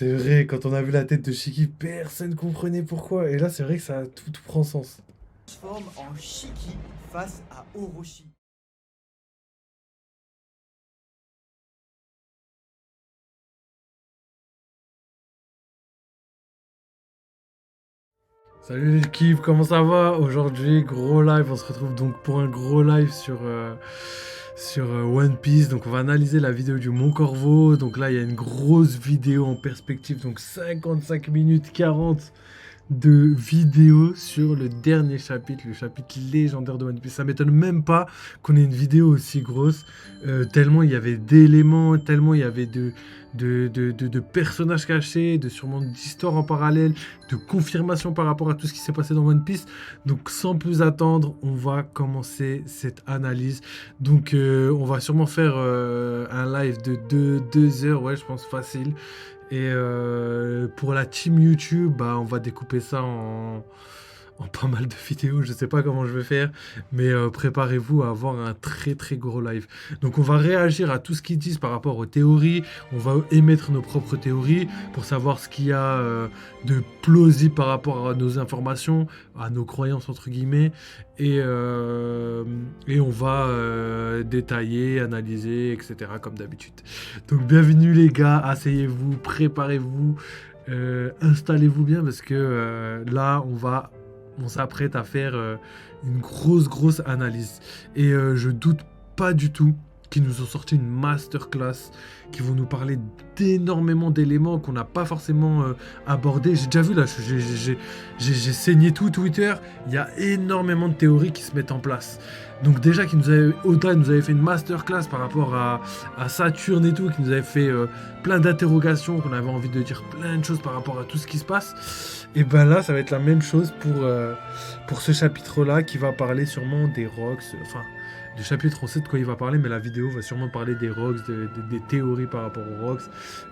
C'est vrai, quand on a vu la tête de Shiki, personne comprenait pourquoi. Et là, c'est vrai que ça tout prend sens. Transforme en Shiki face à Orochi. Salut l'équipe, comment ça va? Aujourd'hui, gros live. On se retrouve donc pour un gros live sur One Piece. Donc, on va analyser la vidéo du Mont Corvo. Donc, là, il y a une grosse vidéo en perspective. Donc, 55 minutes 40 de vidéos sur le dernier chapitre, le chapitre légendaire de One Piece. Ça m'étonne même pas qu'on ait une vidéo aussi grosse, tellement il y avait d'éléments, tellement il y avait de personnages cachés, de sûrement d'histoires en parallèle, de confirmations par rapport à tout ce qui s'est passé dans One Piece. Donc sans plus attendre, on va commencer cette analyse. Donc on va sûrement faire un live de 2 heures, ouais je pense facile. Et pour la team YouTube, bah, on va découper ça en pas mal de vidéos. Je sais pas comment je vais faire, mais préparez-vous à avoir un très très gros live. Donc on va réagir à tout ce qu'ils disent par rapport aux théories. On va émettre nos propres théories pour savoir ce qu'il y a de plausible par rapport à nos informations, à nos croyances entre guillemets. Et on va détailler, analyser, etc. comme d'habitude. Donc bienvenue les gars, asseyez-vous, préparez-vous, installez-vous bien parce que là on s'apprête à faire une grosse analyse. Et je doute pas du tout qu'ils nous ont sorti une masterclass, qui vont nous parler d'énormément d'éléments qu'on n'a pas forcément abordés. J'ai déjà vu là, j'ai saigné tout Twitter, il y a énormément de théories qui se mettent en place. Donc déjà Oda nous avait fait une masterclass par rapport à Saturne et tout, qui nous avait fait plein d'interrogations, qu'on avait envie de dire plein de choses par rapport à tout ce qui se passe. Et ben là, ça va être la même chose pour ce chapitre-là, qui va parler sûrement des rocks, enfin, du chapitre, on sait de quoi il va parler, mais la vidéo va sûrement parler des rocks, des théories par rapport aux rocks,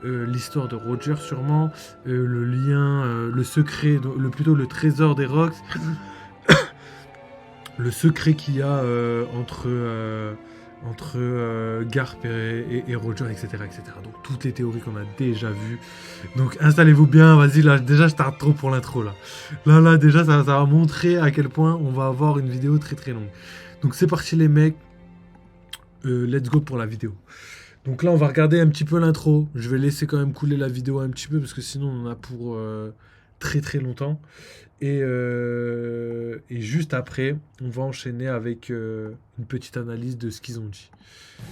l'histoire de Roger sûrement, le lien, le secret, plutôt le trésor des rocks, le secret qu'il y a entre Garp et Roger, etc. Donc toutes les théories qu'on a déjà vues. Donc installez-vous bien, vas-y, là déjà je tarde trop pour l'intro là. Là déjà ça va montrer à quel point on va avoir une vidéo très très longue. Donc c'est parti les mecs, let's go pour la vidéo. Donc là on va regarder un petit peu l'intro. Je vais laisser quand même couler la vidéo un petit peu parce que sinon on en a pour très très longtemps. Et juste après, on va enchaîner avec une petite analyse de ce qu'ils ont dit.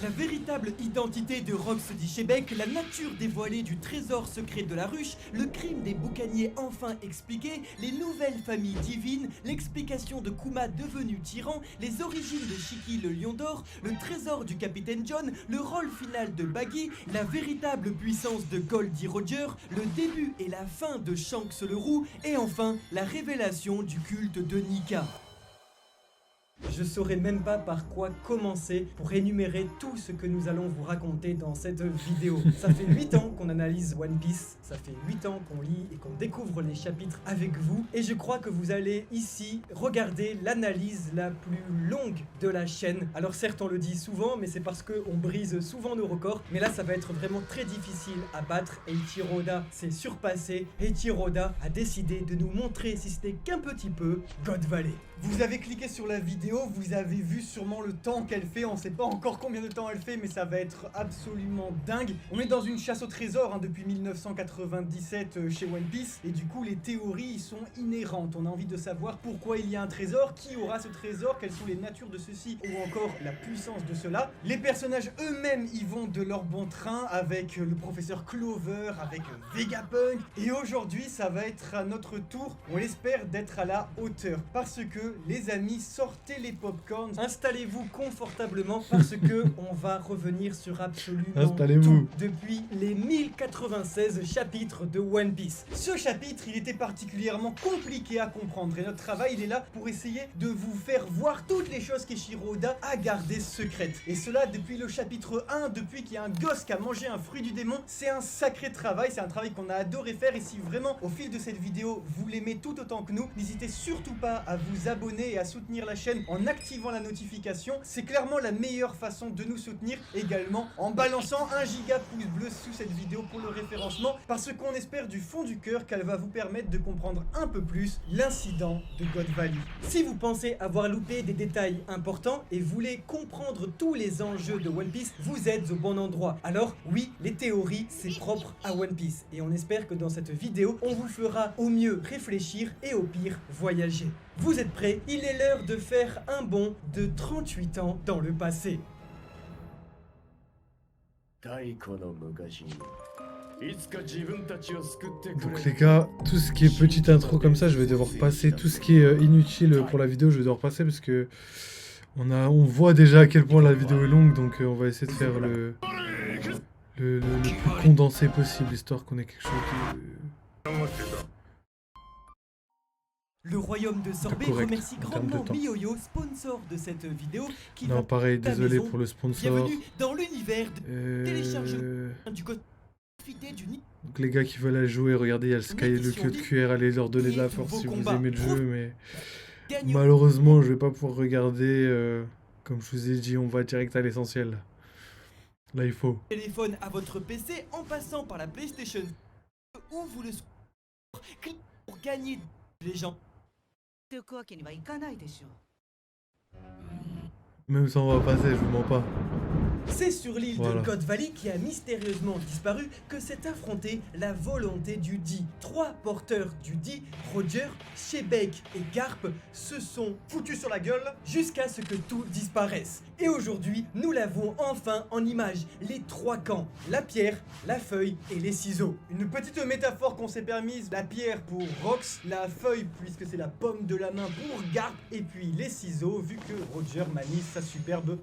La véritable identité de Rox d'Ichebek, la nature dévoilée du trésor secret de la ruche, le crime des boucaniers enfin expliqué, les nouvelles familles divines, l'explication de Kuma devenu tyran, les origines de Shiki le lion d'or, le trésor du capitaine John, le rôle final de Baggy, la véritable puissance de Goldie Roger, le début et la fin de Shanks le roux, et enfin la révélation du culte de Nika. Je saurais même pas par quoi commencer pour énumérer tout ce que nous allons vous raconter dans cette vidéo. Ça fait 8 ans qu'on analyse One Piece, ça fait 8 ans qu'on lit et qu'on découvre les chapitres avec vous, et je crois que vous allez ici regarder l'analyse la plus longue de la chaîne. Alors certes on le dit souvent, mais c'est parce qu'on brise souvent nos records, mais là ça va être vraiment très difficile à battre, et Eiichiro Oda s'est surpassé. Eiichiro Oda a décidé de nous montrer, si ce n'est qu'un petit peu, God Valley. Vous avez cliqué sur la vidéo, vous avez vu sûrement le temps qu'elle fait, on sait pas encore combien de temps elle fait, mais ça va être absolument dingue. On est dans une chasse au trésor depuis 1997 chez One Piece, et du coup les théories y sont inhérentes. On a envie de savoir pourquoi il y a un trésor, qui aura ce trésor, quelles sont les natures de ceci, ou encore la puissance de cela. Les personnages eux-mêmes y vont de leur bon train, avec le professeur Clover, avec Vegapunk, et aujourd'hui ça va être à notre tour, on l'espère, d'être à la hauteur, parce que les amis, sortez les popcorns, installez-vous confortablement parce que on va revenir sur absolument tout depuis les 1096 chapitres de One Piece. Ce chapitre, il était particulièrement compliqué à comprendre, et notre travail, il est là pour essayer de vous faire voir toutes les choses qu'Eiichiro Oda a gardées secrètes. Et cela depuis le chapitre 1, depuis qu'il y a un gosse qui a mangé un fruit du démon. C'est un sacré travail, c'est un travail qu'on a adoré faire, et si vraiment au fil de cette vidéo vous l'aimez tout autant que nous, n'hésitez surtout pas à vous abonner et à soutenir la chaîne en activant la notification. C'est clairement la meilleure façon de nous soutenir. Également en balançant un giga pouce bleu sous cette vidéo pour le référencement, parce qu'on espère du fond du cœur qu'elle va vous permettre de comprendre un peu plus l'incident de God Valley. Si vous pensez avoir loupé des détails importants et voulez comprendre tous les enjeux de One Piece, vous êtes au bon endroit. Alors oui, les théories, c'est propre à One Piece. Et on espère que dans cette vidéo, on vous fera au mieux réfléchir et au pire voyager. Vous êtes prêts? Il est l'heure de faire un bond de 38 ans dans le passé. Donc les gars, tout ce qui est petite intro comme ça, je vais devoir passer. Tout ce qui est inutile pour la vidéo, je vais devoir passer parce que on voit déjà à quel point la vidéo est longue. Donc on va essayer de faire le plus condensé possible, histoire qu'on ait quelque chose de... Le royaume de Sorbet remercie grandement MiYoYo, sponsor de cette vidéo, qui non, pareil, désolé pour le sponsor. Bienvenue dans l'univers de téléchargement du code du Nid. Donc les gars qui veulent la jouer, regardez, il y a le code QR, allez leur donner de la force si vous aimez le jeu, mais malheureusement je vais pas pouvoir regarder, comme je vous ai dit, on va direct à l'essentiel. Là il faut. Téléphone à votre PC en passant par la PlayStation où vous le cliquez pour gagner les gens. Même ça on va passer, je vous mens pas. C'est sur l'île de God Valley qui a mystérieusement disparu que s'est affrontée la volonté du Di. Trois porteurs du Di, Roger, Shebeck et Garp, se sont foutus sur la gueule jusqu'à ce que tout disparaisse. Et aujourd'hui, nous l'avons enfin en image, les trois camps, la pierre, la feuille et les ciseaux. Une petite métaphore qu'on s'est permise, la pierre pour Rox, la feuille puisque c'est la paume de la main pour Garp, et puis les ciseaux vu que Roger manie sa superbe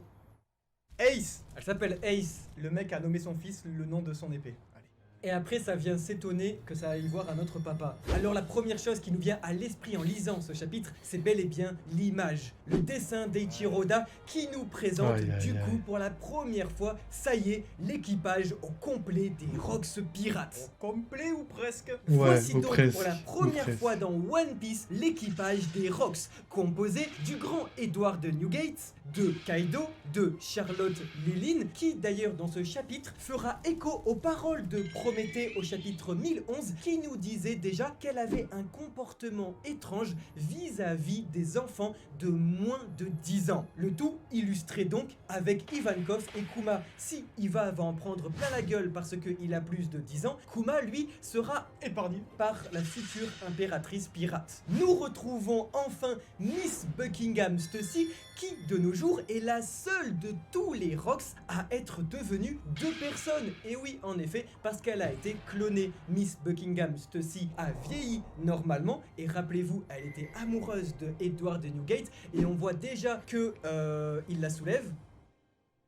Ace. Elle s'appelle Ace. Le mec a nommé son fils le nom de son épée. Allez. Et après ça vient s'étonner que ça aille voir à notre papa. Alors la première chose qui nous vient à l'esprit en lisant ce chapitre, c'est bel et bien l'image. Le dessin d'Eiichiro Oda qui nous présente coup pour la première fois, ça y est, l'équipage au complet des Rox pirates. Au complet ou presque? Voici donc pour la première fois dans One Piece l'équipage des Rox, composé du grand Edward de Newgate, de Kaido, de Charlotte Lilin, qui d'ailleurs dans ce chapitre fera écho aux paroles de Prométhée au chapitre 1011, qui nous disait déjà qu'elle avait un comportement étrange vis-à-vis des enfants de moins de 10 ans. Le tout illustré donc avec Ivankov et Kuma. Si Iva va en prendre plein la gueule parce qu'il a plus de 10 ans, Kuma lui sera épargné par la future impératrice pirate. Nous retrouvons enfin Miss Buckingham Stussy qui de nos jours est la seule de tous les Rox à être devenue deux personnes. Et oui, en effet, parce qu'elle a été clonée. Miss Buckingham Stussy a vieilli normalement, et rappelez-vous, elle était amoureuse de Edward de Newgate, et on voit déjà que il la soulève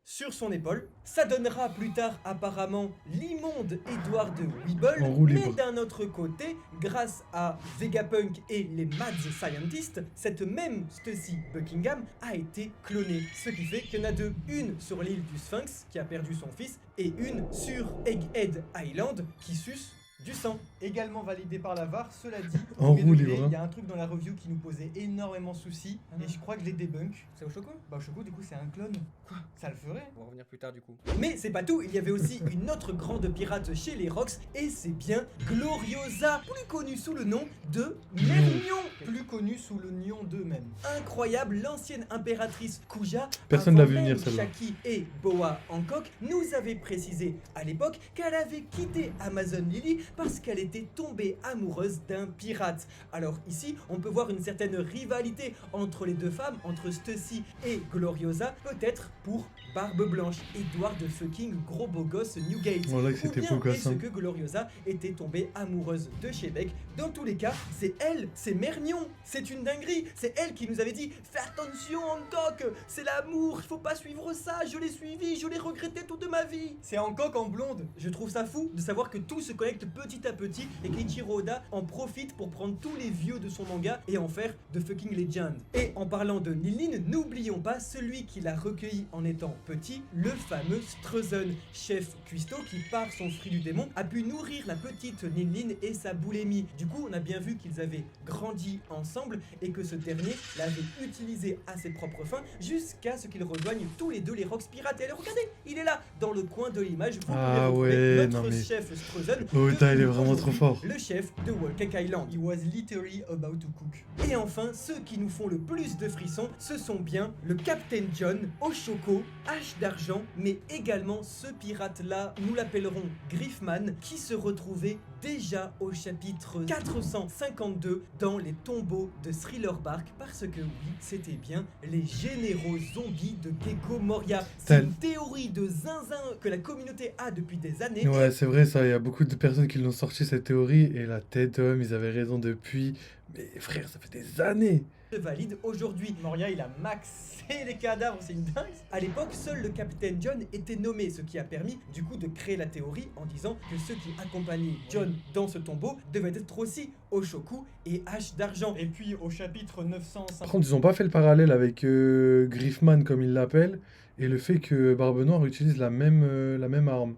sur son épaule. Ça donnera plus tard apparemment l'immonde Edward de Weeble, mais d'un autre côté, grâce à Vegapunk et les Mad Scientists, cette même Stussy Buckingham a été clonée. Ce qui fait qu'il y en a deux, une sur l'île du Sphinx qui a perdu son fils, et une sur Egghead Island qui suce du sang. Également validé par la VAR, cela dit, il y a un truc dans la review qui nous posait énormément de soucis, et je crois que je l'ai débunk. C'est Oshoko? Bah Oshoko du coup c'est un clone. Quoi? Ça le ferait? On va revenir plus tard du coup. Mais c'est pas tout, il y avait aussi une autre grande pirate chez les Rox, et c'est bien Gloriosa, plus connue sous le nom de Mernion, plus connue sous le nom d'eux même. Incroyable, l'ancienne impératrice Kuja, personne l'a vu venir celle-là. Shaki et Boa Hancock nous avait précisé à l'époque qu'elle avait quitté Amazon Lily parce qu'elle était tombée amoureuse d'un pirate. Alors ici, on peut voir une certaine rivalité entre les deux femmes, entre Stussy et Gloriosa, peut-être pour Barbe Blanche, Edward de fucking gros beau gosse Newgate. Voilà que c'était beau gosse. Est-ce que Gloriosa était tombée amoureuse de Shebeck? Dans tous les cas, c'est elle, c'est Mernion, c'est une dinguerie, c'est elle qui nous avait dit « Fais attention Hancock, c'est l'amour, il faut pas suivre ça, je l'ai suivi, je l'ai regretté toute ma vie !» C'est Hancock en blonde. Je trouve ça fou de savoir que tout se connecte petit petit à petit et qu'Eiichiro Oda en profite pour prendre tous les vieux de son manga et en faire de fucking legend. Et en parlant de Nilin, n'oublions pas celui qui l'a recueilli en étant petit, le fameux Streusen, chef cuistot qui par son fruit du démon a pu nourrir la petite Nilin et sa boulémie. Du coup on a bien vu qu'ils avaient grandi ensemble et que ce dernier l'avait utilisé à ses propres fins jusqu'à ce qu'ils rejoignent tous les deux les Rocks Pirates. Et allez, regardez, il est là dans le coin de l'image. Vous pouvez retrouver notre chef Streusen. Oda il est vraiment trop fort. Le chef de Whole Cake Island. He was literally about to cook. Et enfin, ceux qui nous font le plus de frissons, ce sont bien le Captain John, Oshoko, Hache d'argent, mais également ce pirate-là, nous l'appellerons Griffman, qui se retrouvait déjà au chapitre 452 dans les tombeaux de Thriller Bark, parce que oui, c'était bien les généraux zombies de Gecko Moria. C'est une théorie de zinzin que la communauté a depuis des années. Ouais, c'est vrai ça, il y a beaucoup de personnes qui l'ont sorti cette théorie, et la tête d'homme, ils avaient raison depuis... Mais frère, ça fait des années. Valide aujourd'hui. Moria, il a maxé les cadavres, c'est une dingue. À l'époque, seul le capitaine John était nommé, ce qui a permis du coup de créer la théorie en disant que ceux qui accompagnaient John dans ce tombeau devaient être aussi Oshoku et Hache d'argent. Et puis au chapitre 905... Par contre, ils ont pas fait le parallèle avec Griffman, comme ils l'appellent, et le fait que Barbe Noire utilise la même arme.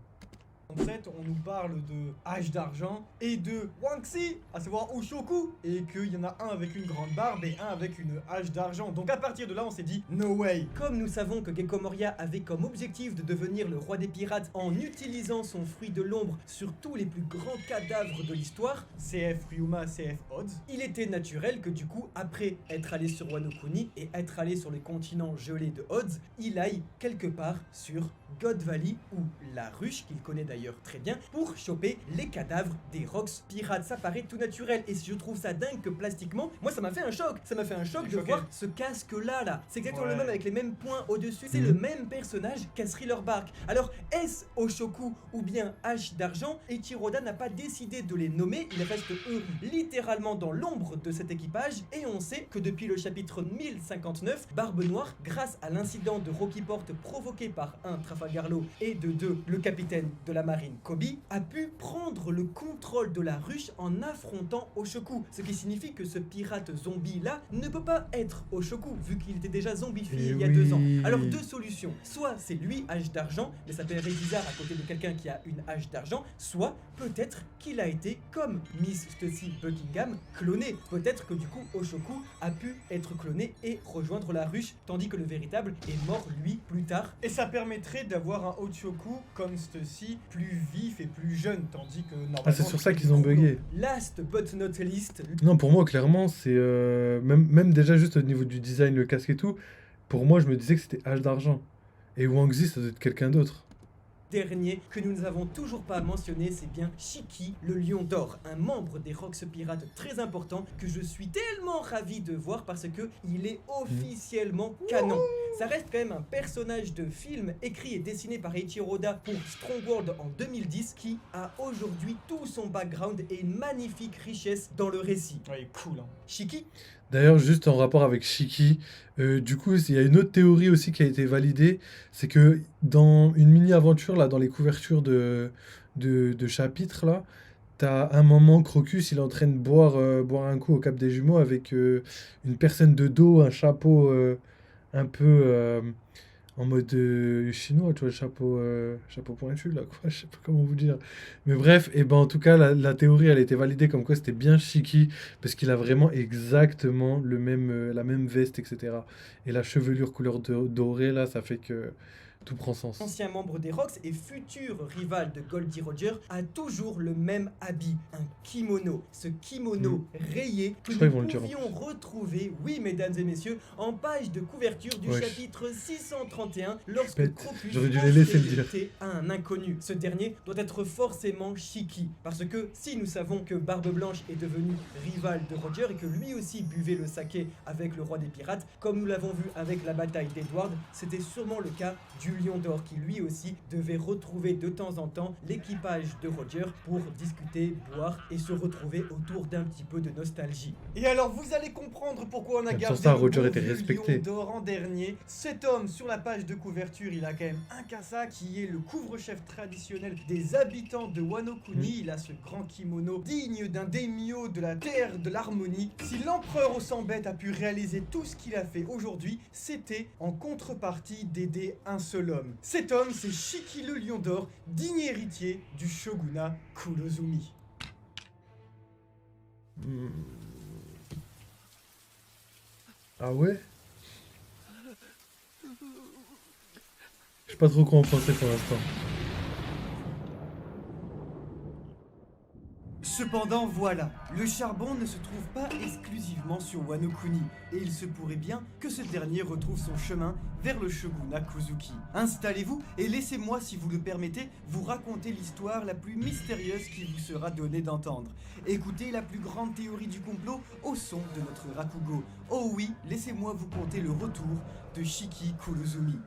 En fait, on nous parle de Hache d'argent et de Wangxi, à savoir Oshoku, et qu'il y en a un avec une grande barbe et un avec une hache d'argent. Donc à partir de là, on s'est dit no way. Comme nous savons que Gecko Moria avait comme objectif de devenir le roi des pirates en utilisant son fruit de l'ombre sur tous les plus grands cadavres de l'histoire, CF Ryuma, CF Odds, il était naturel que du coup, après être allé sur Wano Kuni et être allé sur les continents gelés de Odds, il aille quelque part sur God Valley ou la ruche qu'il connaît d'ailleurs très bien pour choper les cadavres des Rocks pirates. Ça paraît tout naturel et je trouve ça dingue que plastiquement, moi ça m'a fait un choc. Ça m'a fait un choc de voir ce casque là. C'est exactement le même avec les mêmes points au-dessus. C'est le même personnage qu'à Thriller Bark. Alors est-ce Oshoku ou bien Hache d'argent? Eiichiro Oda n'a pas décidé de les nommer. Ils restent eux littéralement dans l'ombre de cet équipage et on sait que depuis le chapitre 1059, Barbe Noire, grâce à l'incident de Rocky Port provoqué par un Trafalgar Law et de deux, le capitaine de la marine Kobe, a pu prendre le contrôle de la ruche en affrontant Oshoku. Ce qui signifie que ce pirate zombie là ne peut pas être Oshoku vu qu'il était déjà zombifié il y a 2 ans. Alors deux solutions. Soit c'est lui Hache d'argent, mais ça paraît bizarre à côté de quelqu'un qui a une hache d'argent. Soit peut-être qu'il a été comme Miss Stussy Buckingham cloné. Peut-être que du coup Oshoku a pu être cloné et rejoindre la ruche tandis que le véritable est mort lui plus tard. Et ça permettrait d'avoir un Oshoku comme Stussy plus vif et plus jeune, tandis que normalement... Ah, c'est sur ça qu'ils ont bugué. Last but not least... Non, pour moi, clairement, c'est... même déjà juste au niveau du design, le casque et tout, pour moi, je me disais que c'était Hache d'argent. Et Wangxi, ça doit être quelqu'un d'autre. Dernier que nous n'avons toujours pas mentionné, c'est bien Shiki, le lion d'or, un membre des Rocks Pirates très important que je suis tellement ravi de voir parce que il est officiellement canon. Ça reste quand même un personnage de film écrit et dessiné par Eiichiro Oda pour Strong World en 2010 qui a aujourd'hui tout son background et une magnifique richesse dans le récit. Ouais, il est cool, hein. Shiki. D'ailleurs, juste en rapport avec Shiki, du coup, il y a une autre théorie aussi qui a été validée, c'est que dans une mini-aventure, là, dans les couvertures de chapitres, là, t'as un moment, Crocus, il est en train de boire un coup au Cap des Jumeaux avec une personne de dos, un chapeau un peu en mode chinois, tu vois, chapeau pointu, là, quoi, je sais pas comment vous dire. Mais bref, et ben en tout cas, la théorie, elle a été validée comme quoi c'était bien Shiki, parce qu'il a vraiment exactement la même veste, etc. Et la chevelure couleur dorée, là, ça fait que tout prend sens. Ancien membre des Rocks et futur rival de Goldie Roger, a toujours le même habit, un kimono. Ce kimono rayé que nous pouvions retrouver, oui mesdames et messieurs, en page de couverture du chapitre 631 lorsque Crocus était un inconnu. Ce dernier doit être forcément Shiki, parce que si nous savons que Barbe Blanche est devenu rival de Roger et que lui aussi buvait le saké avec le roi des pirates, comme nous l'avons vu avec la bataille d'Edward, c'était sûrement le cas du du Lion d'Or qui lui aussi devait retrouver de temps en temps l'équipage de Roger pour discuter, boire et se retrouver autour d'un petit peu de nostalgie. Et alors vous allez comprendre pourquoi on a Pour gardé ça, le Roger bon était vieux respecté. Lion d'Or en dernier. Cet homme sur la page de couverture, il a quand même un kasa qui est le couvre-chef traditionnel des habitants de Wano Kuni. Il a ce grand kimono digne d'un daimyo de la terre de l'harmonie. Si l'empereur au sang bête a pu réaliser tout ce qu'il a fait aujourd'hui, c'était en contrepartie d'aider un seul homme. Cet homme, c'est Shiki le Lion d'Or, digne héritier du shogunat Kurozumi. Ah ouais? Je sais pas trop quoi en penser pour l'instant. Cependant voilà, le charbon ne se trouve pas exclusivement sur Wano Kuni, et il se pourrait bien que ce dernier retrouve son chemin vers le shogunat Kozuki. Installez-vous et laissez-moi, si vous le permettez, vous raconter l'histoire la plus mystérieuse qui vous sera donnée d'entendre. Écoutez la plus grande théorie du complot au son de notre Rakugo. Oh oui, laissez-moi vous conter le retour de Shiki Kurozumi.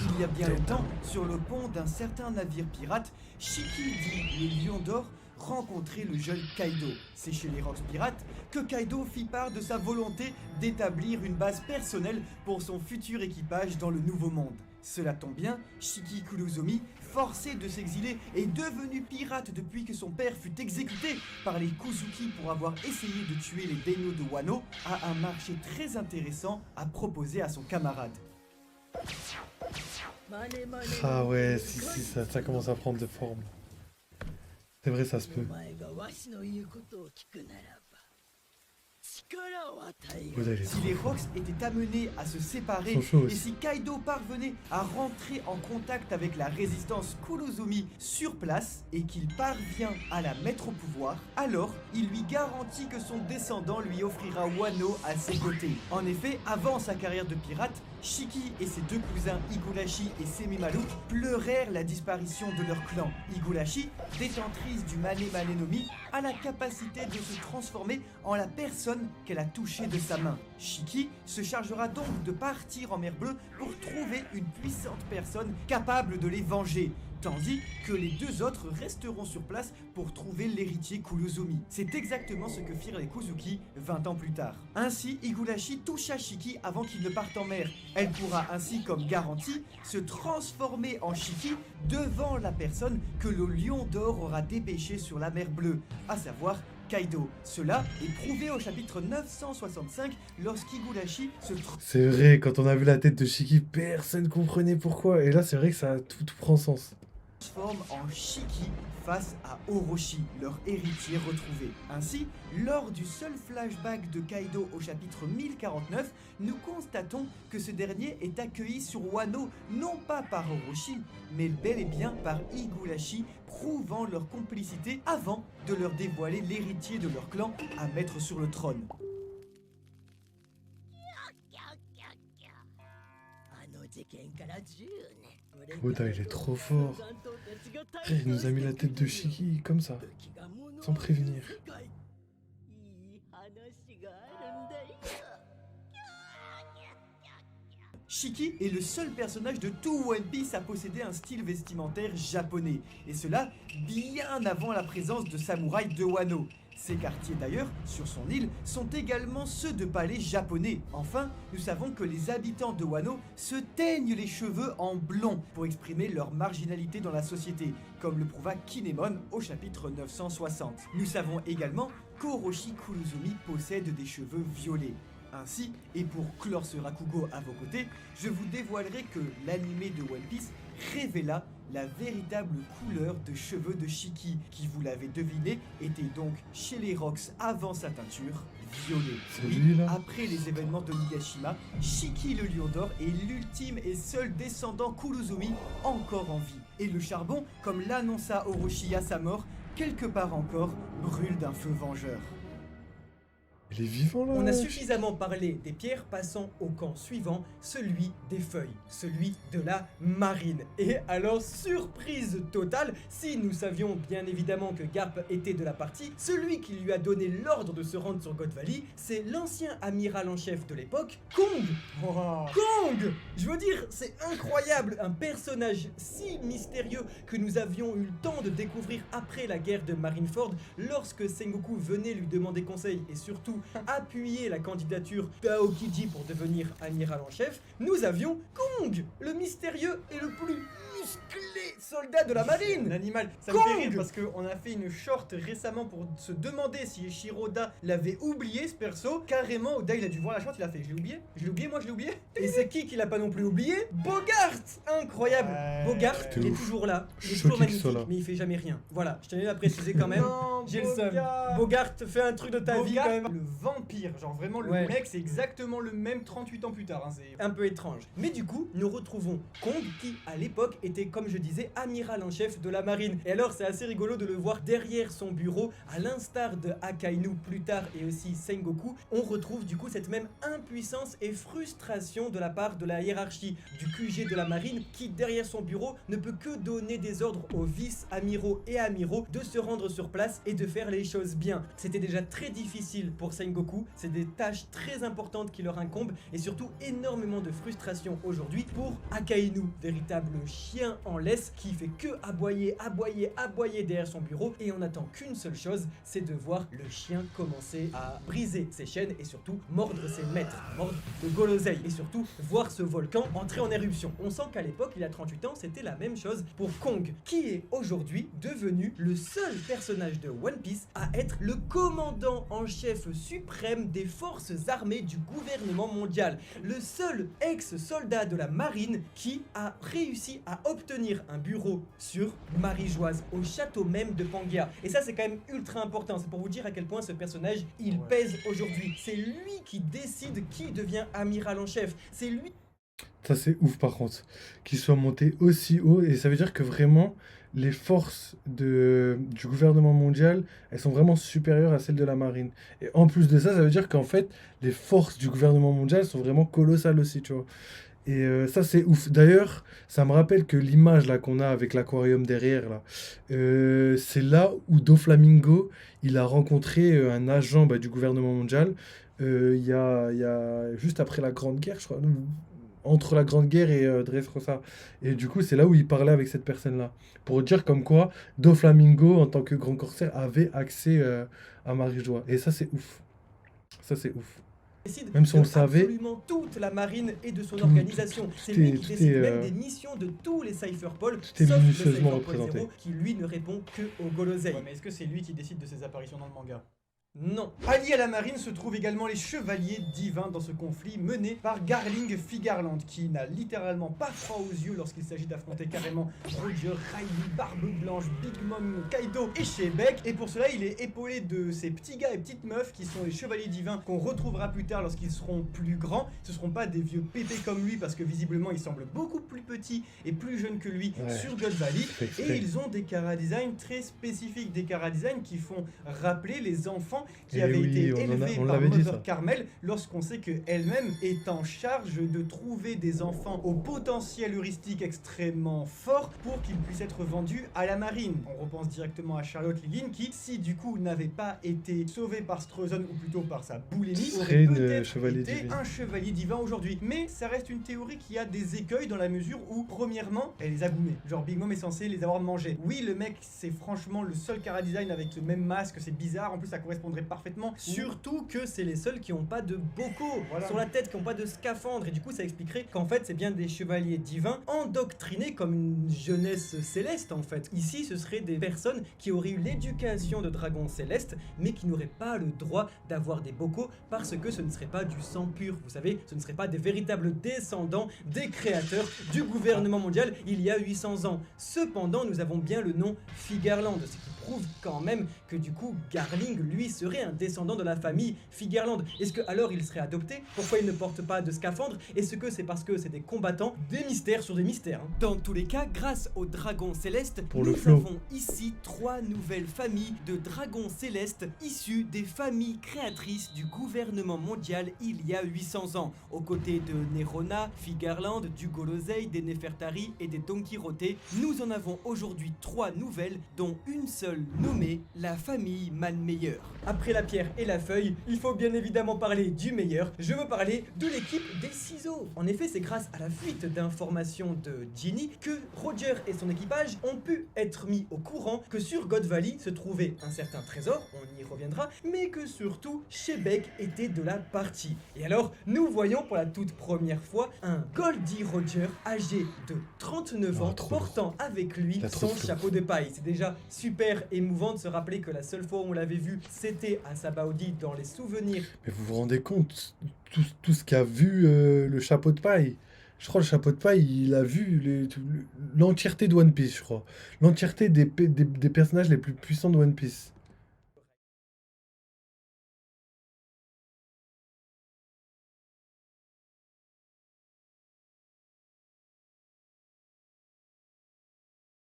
Il y a bien longtemps, sur le pont d'un certain navire pirate, Shiki dit le Lion d'Or rencontrer le jeune Kaido. C'est chez les Rocks Pirates que Kaido fit part de sa volonté d'établir une base personnelle pour son futur équipage dans le Nouveau Monde. Cela tombe bien, Shiki Kurozumi, forcé de s'exiler et devenu pirate depuis que son père fut exécuté par les Kozuki pour avoir essayé de tuer les daimyo de Wano, a un marché très intéressant à proposer à son camarade. Ah ouais, si, ça commence à prendre de forme. C'est vrai, ça se peut. Oda, il est Si trop les fort. Rocks étaient amenés à se séparer Ils sont chauds et aussi. si Kaido parvenait à rentrer en contact avec la résistance Kurozumi sur place et qu'il parvient à la mettre au pouvoir, alors il lui garantit que son descendant lui offrira Wano à ses côtés. En effet, avant sa carrière de pirate, Shiki et ses deux cousins Higurashi et Semimaru pleurèrent la disparition de leur clan. Higurashi, détentrice du Mane Mane no Mi, a la capacité de se transformer en la personne qu'elle a touchée de sa main. Shiki se chargera donc de partir en mer Bleue pour trouver une puissante personne capable de les venger, tandis que les deux autres resteront sur place pour trouver l'héritier Kurozumi. C'est exactement ce que firent les Kozuki 20 ans plus tard. Ainsi, Higurashi toucha Shiki avant qu'il ne parte en mer. Elle pourra ainsi, comme garantie, se transformer en Shiki devant la personne que le Lion d'Or aura dépêché sur la mer Bleue, à savoir Kaido. Cela est prouvé au chapitre 965 lorsqu'Higurashi se C'est vrai, quand on a vu la tête de Shiki, personne comprenait pourquoi. Et là, c'est vrai que ça tout prend sens. transforme en Shiki face à Orochi, leur héritier retrouvé. Ainsi, lors du seul flashback de Kaido au chapitre 1049, nous constatons que ce dernier est accueilli sur Wano non pas par Orochi, mais bel et bien par Higurashi, prouvant leur complicité avant de leur dévoiler l'héritier de leur clan à mettre sur le trône. Oda, il est trop fort. Il nous a mis la tête de Shiki comme ça, sans prévenir. Shiki est le seul personnage de tout One Piece à posséder un style vestimentaire japonais, et cela bien avant la présence de samouraïs de Wano. Ces quartiers d'ailleurs, sur son île, sont également ceux de palais japonais. Enfin, nous savons que les habitants de Wano se teignent les cheveux en blond pour exprimer leur marginalité dans la société, comme le prouva Kinemon au chapitre 960. Nous savons également qu'Orochi Kurozumi possède des cheveux violets. Ainsi, et pour clore ce Rakugo à vos côtés, je vous dévoilerai que l'anime de One Piece révéla la véritable couleur de cheveux de Shiki, qui, vous l'avez deviné, était donc chez les Rocks avant sa teinture, violet. C'est lui, là? Après les événements de Nigashima, Shiki le Lion d'Or est l'ultime et seul descendant Kurozumi encore en vie. Et le charbon, comme l'annonça Orochi à sa mort, quelque part encore, brûle d'un feu vengeur. Il est vivant là. On a wesh. suffisamment parlé des pierres, passant au camp suivant, celui des feuilles, celui de la marine. Et alors, surprise totale, si nous savions bien évidemment que Garp était de la partie, celui qui lui a donné l'ordre de se rendre sur God Valley, c'est l'ancien amiral en chef de l'époque, Kong. Oh. Kong! Je veux dire, c'est incroyable, un personnage si mystérieux que nous avions eu le temps de découvrir après la guerre de Marineford, lorsque Sengoku venait lui demander conseil et surtout appuyer la candidature d'Aokiji pour devenir amiral en chef, nous avions Kong, le mystérieux et le plus musclé soldat de la marine. L'animal, ça me Kong. fait rire parce qu'on a fait une short récemment pour se demander si Eiichiro Oda l'avait oublié ce perso. Carrément, Oda il a dû voir la short, il a fait je l'ai oublié, moi je l'ai oublié. Et c'est qui l'a pas non plus oublié? Bogart! Incroyable! Bogart, C'était il est ouf. toujours là, il est Choqué toujours qu'il magnifique, soit là. mais il fait jamais rien. Voilà, je tenais à préciser quand même. Non, J'ai le seum. Bogart. Bogart, fais un truc de ta vie Bogart, quand même. le vampire, genre vraiment le Ouais. mec c'est exactement le même 38 ans plus tard. Hein, c'est... Un peu étrange. Mais du coup, nous retrouvons Kong qui, à l'époque, était, comme je disais, amiral en chef de la marine. Et alors, c'est assez rigolo de le voir derrière son bureau, à l'instar de Akainu plus tard et aussi Sengoku. On retrouve du coup cette même impuissance et frustration de la part de la hiérarchie du QG de la marine qui, derrière son bureau, ne peut que donner des ordres aux vice-amiraux et amiraux de se rendre sur place et de faire les choses bien. C'était déjà très difficile pour Sengoku, c'est des tâches très importantes qui leur incombent et surtout énormément de frustration aujourd'hui pour Akainu, véritable chien en laisse qui fait que aboyer, aboyer, aboyer derrière son bureau et on n'attend qu'une seule chose, c'est de voir le chien commencer à briser ses chaînes et surtout mordre ses maîtres, mordre le Golosei et surtout voir ce volcan entrer en éruption. On sent qu'à l'époque, il a 38 ans, c'était la même chose pour Kong, qui est aujourd'hui devenu le seul personnage de One Piece à être le commandant en chef suprême des forces armées du gouvernement mondial. Le seul ex-soldat de la marine qui a réussi à obtenir un bureau sur Marie-Joise, au château même de Pangaea. Et ça, c'est quand même ultra important. C'est pour vous dire à quel point ce personnage, il pèse aujourd'hui. C'est lui qui décide qui devient amiral en chef. C'est lui. Ça c'est ouf par contre, qu'il soit monté aussi haut, et ça veut dire que vraiment les forces du gouvernement mondial, elles sont vraiment supérieures à celles de la marine. Et en plus de ça, ça veut dire qu'en fait, les forces du gouvernement mondial sont vraiment colossales aussi, tu vois. Et ça c'est ouf. D'ailleurs, ça me rappelle que l'image là qu'on a avec l'aquarium derrière là, c'est là où Doflamingo, il a rencontré un agent du gouvernement mondial. Il y a juste après la Grande Guerre, je crois. Entre la Grande Guerre et Dressrosa. Et du coup, c'est là où il parlait avec cette personne-là. Pour dire comme quoi Doflamingo, en tant que grand corsaire, avait accès à Marie-Joie. Et ça, c'est ouf. Ça, c'est ouf. Décide Même si on de le savait, absolument toute la marine et de son tout- organisation. C'est lui qui tout décide est, même des missions de tous les Cypherpols, tout est sauf le minutieusement Cypherpol représenté. 0 qui lui ne répond que au Golosei. Ouais, mais est-ce que c'est lui qui décide de ses apparitions dans le manga? Non. Alliés à la marine se trouvent également les chevaliers divins dans ce conflit mené par Garling Figarland qui n'a littéralement pas froid aux yeux lorsqu'il s'agit d'affronter carrément Roger, Riley, Barbe Blanche, Big Mom, Kaido et Shebeck. Et pour cela, il est épaulé de ces petits gars et petites meufs qui sont les chevaliers divins qu'on retrouvera plus tard lorsqu'ils seront plus grands. Ce seront pas des vieux pépés comme lui parce que visiblement il semble beaucoup plus petit et plus jeune que lui Ouais. sur God Valley. Fait exprès. Et ils ont des chara-design très spécifiques, des chara-design qui font rappeler les enfants qui Eh avaient oui, été on élevés par l'avait dit, Mother ça. Carmel, lorsqu'on sait qu'elle-même est en charge de trouver des enfants au potentiel heuristique extrêmement fort pour qu'ils puissent être vendus à la marine. On repense directement à Charlotte Lilin qui, si du coup n'avait pas été sauvée par Strozon ou plutôt par sa boulémie, Serait aurait une peut-être chevalier été divine. un chevalier divin aujourd'hui. Mais ça reste une théorie qui a des écueils dans la mesure où, premièrement, elle les a goumés. Genre Big Mom est censé les avoir mangés. Oui, le mec, c'est franchement le seul chara design avec le même masque, c'est bizarre. En plus, ça correspondrait parfaitement. Surtout que c'est les seuls qui n'ont pas de bocaux Voilà. sur la tête, qui n'ont pas de scaphandre. Et du coup, ça expliquerait qu'en fait, c'est bien des chevaliers divins endoctrinés comme une jeunesse céleste en fait. Ici, ce seraient des personnes qui auraient eu l'éducation de dragons célestes, mais qui n'auraient pas le droit d'avoir des bocaux parce que ce ne serait pas du sang pur. Vous savez, ce ne serait pas des véritables descendants des créateurs du gouvernement mondial il y a 800 ans. Cependant, nous avons bien le nom Figarland, ce qui prouve quand même que du coup, Garling, lui, serait un descendant de la famille Figerland. Est-ce que alors il serait adopté? Pourquoi il ne porte pas de scaphandre? Est-ce que c'est parce que c'est des combattants? Des mystères sur des mystères. Dans tous les cas, grâce aux dragons célestes, Pour le nous flow. avons ici 3 nouvelles familles de dragons célestes issues des familles créatrices du gouvernement mondial il y a 800 ans, aux côtés de Nerona, Figerland, du Golosei, des Nefertari et des Don Quirote. Nous en avons aujourd'hui 3 nouvelles, dont une seule nommée la famille Malmeilleur. Après la pierre et la feuille, il faut bien évidemment parler du meilleur. Je veux parler de l'équipe des ciseaux. En effet, c'est grâce à la fuite d'informations de Ginny que Roger et son équipage ont pu être mis au courant que sur God Valley se trouvait un certain trésor, on y reviendra, mais que surtout Shebeck était de la partie. Et alors, nous voyons pour la toute première fois un Goldie Roger âgé de 39 ans trop portant avec lui Il a trop son de flow. chapeau de paille. C'est déjà super émouvant de se rappeler que la seule fois où on l'avait vu, c'était à Sabaody dans les souvenirs. Mais vous vous rendez compte, tout ce qu'a vu le chapeau de paille. Je crois le chapeau de paille, il a vu l'entièreté de One Piece, je crois. L'entièreté des personnages les plus puissants de One Piece.